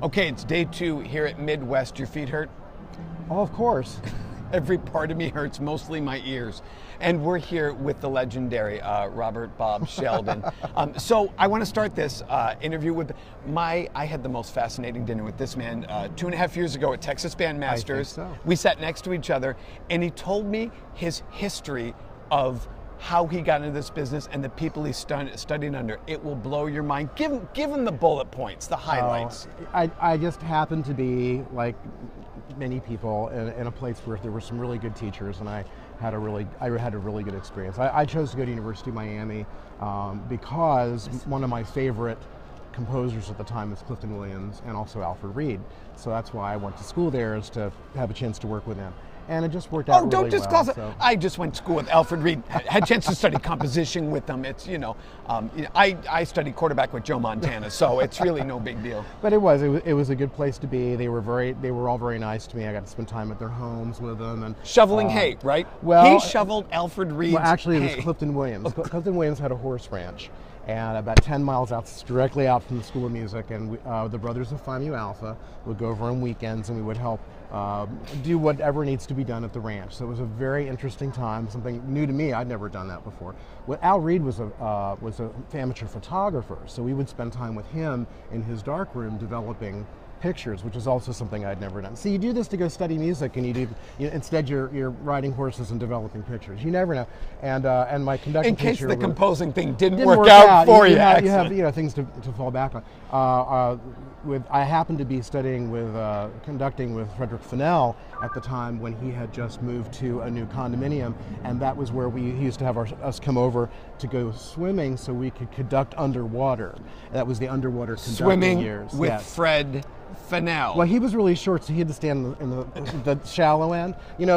Okay, it's day 2 here at Midwest. Your feet hurt? Oh, of course. Every part of me hurts, mostly my ears. And we're here with the legendary Robert Bob Sheldon. So I want to start this interview with I had the most fascinating dinner with this man 2.5 years ago at Texas Band Masters. I think so. We sat next to each other and he told me his history of how he got into this business and the people he's studied under. It will blow your mind. Give him the bullet points, the highlights. I just happened to be, like many people, in a place where there were some really good teachers, and I had a really good experience. I chose to go to University of Miami because one of my favorite composers at the time was Clifton Williams and also Alfred Reed. So that's why I went to school there, is to have a chance to work with them. And it just worked out really well. Oh, don't just call it. So. I just went to school with Alfred Reed. Had a chance to study composition with them. It's, I studied quarterback with Joe Montana, so it's really no big deal. But it was a good place to be. They were all very nice to me. I got to spend time at their homes with them and shoveling hay, right? Well, he shoveled Alfred Reed's Well, actually, hay. It was Clifton Williams. Clifton Williams had a horse ranch, and about 10 miles out, directly out from the School of Music, and the Brothers of Phi Mu Alpha would go over on weekends, and we would help do whatever needs to be done at the ranch. So it was a very interesting time, something new to me. I'd never done that before. Well, Al Reed was an amateur photographer, so we would spend time with him in his darkroom developing pictures, which is also something I'd never done. See, you do this to go study music, and instead you're riding horses and developing pictures. You never know. And my conducting in case teacher the composing thing didn't work work out for you. You have things to fall back on. I happened to be studying conducting with Frederick Fennell at the time when he had just moved to a new condominium, and that was where he used to have us come over to go swimming so we could conduct underwater. That was the underwater conducting years. Swimming with yes. Fred Fennell. Well, he was really short, so he had to stand in the shallow end,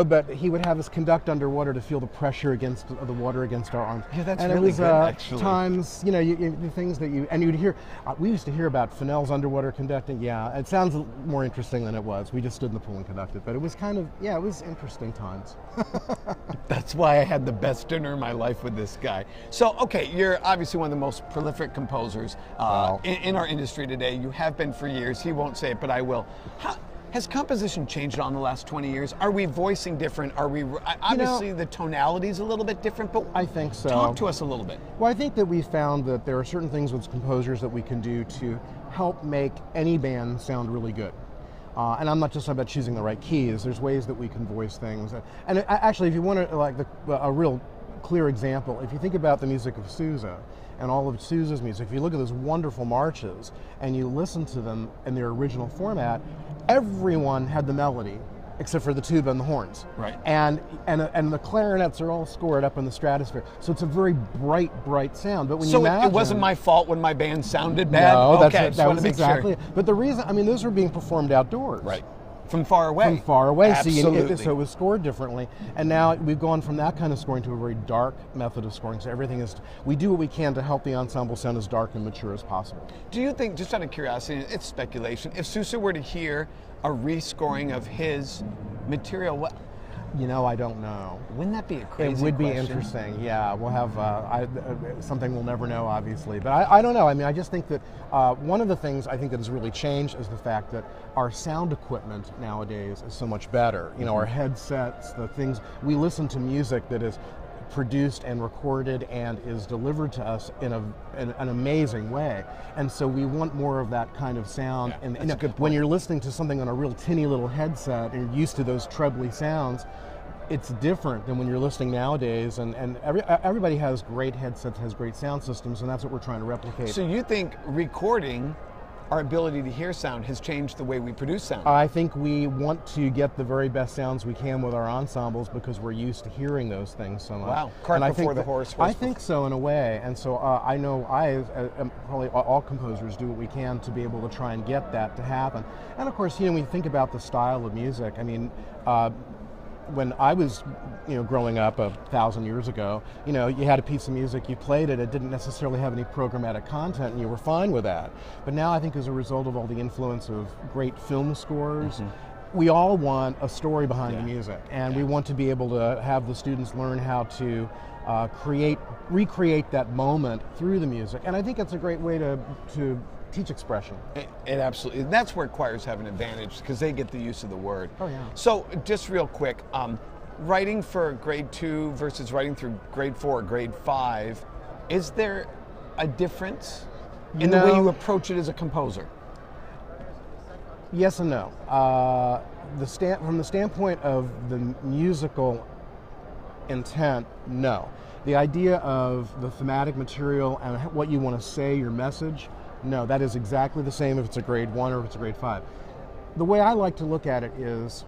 but he would have us conduct underwater to feel the pressure against the water against our arms. Yeah, that's and really it was, good, actually. Times, the things that you'd hear. We used to hear about Fennell's underwater conducting. Yeah, it sounds more interesting than it was. We just stood in the pool and conducted, but it was it was interesting times. That's why I had the best dinner in my life with this guy. So, okay, you're obviously one of the most prolific composers in our industry today. You have been for years. He won't say it, but I will. Has composition changed on the last 20 years? Are we voicing different? Are we obviously the tonality is a little bit different? But I think so. Talk to us a little bit. Well, I think that we found that there are certain things with composers that we can do to help make any band sound really good. And I'm not just about choosing the right keys. There's ways that we can voice things. And actually, if you want a real clear example, if you think about the music of Sousa and all of Sousa's music, if you look at those wonderful marches and you listen to them in their original format, everyone had the melody except for the tuba and the horns. Right. And the clarinets are all scored up in the stratosphere. So it's a very bright sound. But when it wasn't my fault when my band sounded bad? No, okay, that was exactly sure. it. But the reason, those were being performed outdoors. Right. From far away. From far away. Absolutely. So it was scored differently. And now we've gone from that kind of scoring to a very dark method of scoring. So we do what we can to help the ensemble sound as dark and mature as possible. Do you think, just out of curiosity, it's speculation, if Sousa were to hear a rescoring of his material, what? I don't know. Wouldn't that be a crazy It would be question? interesting, yeah. We'll have something we'll never know, obviously. But I don't know. I just think that one of the things I think that has really changed is the fact that our sound equipment nowadays is so much better. Our headsets, the things, we listen to music that is produced and recorded and is delivered to us in an amazing way. And so we want more of that kind of sound. Yeah, and that's a good point. When you're listening to something on a real tinny little headset and you're used to those trebly sounds, it's different than when you're listening nowadays, and everybody has great headsets, has great sound systems, and that's what we're trying to replicate. So you think recording, our ability to hear sound, has changed the way we produce sound? I think we want to get the very best sounds we can with our ensembles because we're used to hearing those things so much. Wow, cart before the horse. I think so, in a way, and so I know probably all composers do what we can to be able to try and get that to happen. And of course, when you think about the style of music, when I was, growing up 1,000 years ago, you had a piece of music, you played it, it didn't necessarily have any programmatic content, and you were fine with that. But now I think as a result of all the influence of great film scores, we all want a story behind the music, and we want to be able to have the students learn how to recreate that moment through the music. And I think it's a great way to teach expression. It absolutely, and that's where choirs have an advantage because they get the use of the word. Oh, yeah. So just real quick, writing for grade 2 versus writing through grade 4 or grade 5, is there a difference in the way you approach it as a composer? Yes and no. From the standpoint of the musical intent, no. The idea of the thematic material and what you want to say, your message, no, that is exactly the same if it's a grade 1 or if it's a grade 5. The way I like to look at it is,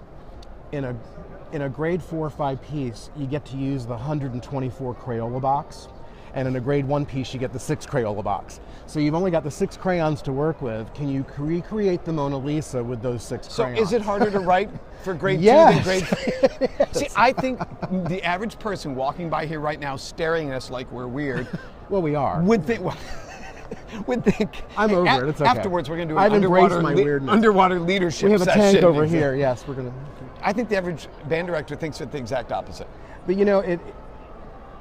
in a grade 4 or 5 piece, you get to use the 124 Crayola box, and in a grade 1 piece, you get the 6 Crayola box. So you've only got the 6 crayons to work with. Can you recreate the Mona Lisa with those 6 crayons? So is it harder to write for grade 2 Yes. than grade 4? See, I think the average person walking by here right now staring at us like we're weird Well, we are. would think, I'm over it. It's okay. Afterwards, we're going to do I've an embraced my weirdness. underwater leadership We have a session. tank over here. Yes, we're going to. I think the average band director thinks it the exact opposite. But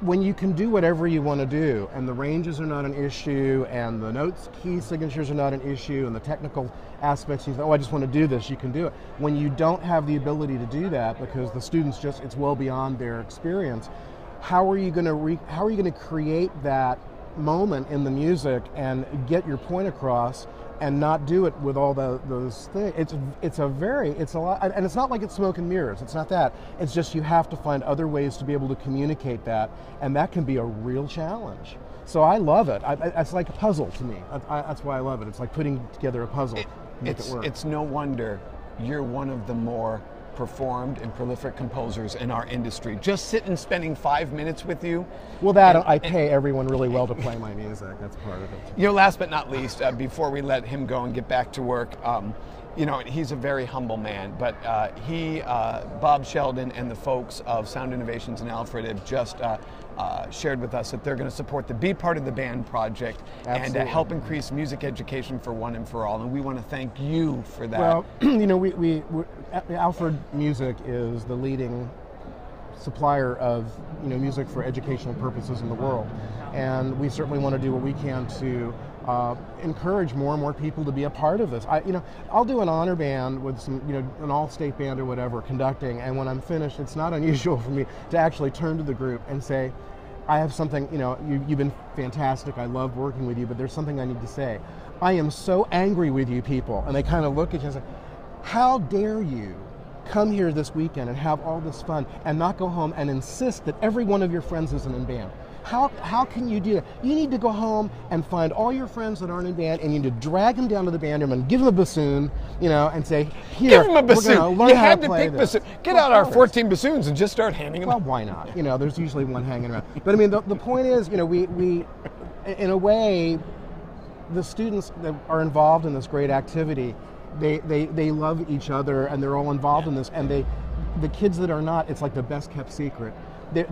when you can do whatever you want to do, and the ranges are not an issue, and the notes, key signatures are not an issue, and the technical aspects, you think, oh, I just want to do this, you can do it. When you don't have the ability to do that because the students it's well beyond their experience, how are you going to create that moment in the music and get your point across and not do it with all those things? It's a lot, and it's not like it's smoke and mirrors. It's not that. It's just you have to find other ways to be able to communicate that, and that can be a real challenge. So I love it. It's like a puzzle to me. That's why I love it. It's like putting together a puzzle. It's no wonder you're one of the more performed and prolific composers in our industry. Just sitting spending 5 minutes with you. Well, I pay everyone really well to play my music. That's part of it. Last but not least, before we let him go and get back to work, he's a very humble man, but Bob Sheldon and the folks of Sound Innovations in Alfred have just shared with us that they're going to support the Be Part of the Band project. Absolutely. And help increase music education for one and for all. And we want to thank you for that. Well, Alfred Music is the leading supplier of music for educational purposes in the world, and we certainly want to do what we can to encourage more and more people to be a part of this. I'll do an honor band with some, an all-state band or whatever conducting, and when I'm finished, it's not unusual for me to actually turn to the group and say, I have something, you've been fantastic, I love working with you, but there's something I need to say. I am so angry with you people. And they kind of look at you and say, how dare you come here this weekend and have all this fun and not go home and insist that every one of your friends isn't in band? How can you do that? You need to go home and find all your friends that aren't in band, and you need to drag them down to the band room and give them a bassoon, and say, here, give them a bassoon. We're learn you how had to to play pick this. bassoon. Get out our 14 bassoons and just start handing them. Well, why not? There's usually one hanging around. But I mean, the point is, we in a way, the students that are involved in this great activity, they love each other, and they're all involved in this, and the kids that are not, it's like the best kept secret.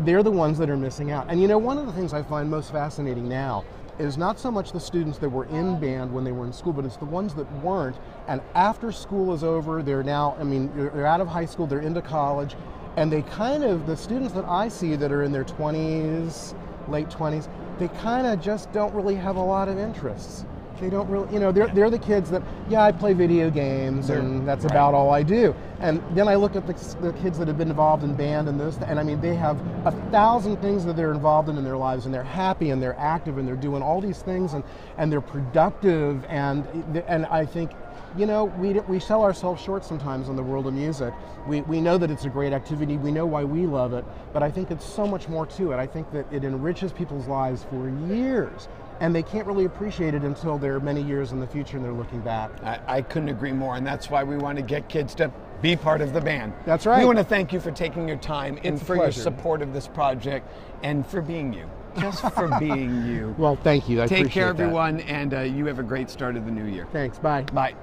They're the ones that are missing out. And one of the things I find most fascinating now is not so much the students that were in band when they were in school, but it's the ones that weren't, and after school is over, they're now, they're out of high school, they're into college, and the students that I see that are in their 20s, late 20s, they kind of just don't really have a lot of interests. They don't really, they're the kids that, I play video games and that's about all I do. And then I look at the kids that have been involved in band and this, and they have 1,000 things that they're involved in their lives, and they're happy and they're active and they're doing all these things and they're productive, and I think, we sell ourselves short sometimes in the world of music. We know that it's a great activity, we know why we love it, but I think it's so much more to it. I think that it enriches people's lives for years. And they can't really appreciate it until they're many years in the future and they're looking back. I couldn't agree more, and that's why we want to get kids to be part of the band. That's right. We want to thank you for taking your time and for your pleasure. support of this project and for being you. Just for being you. Well, thank you. I appreciate Take care, that. everyone, and you have a great start of the new year. Thanks. Bye. Bye.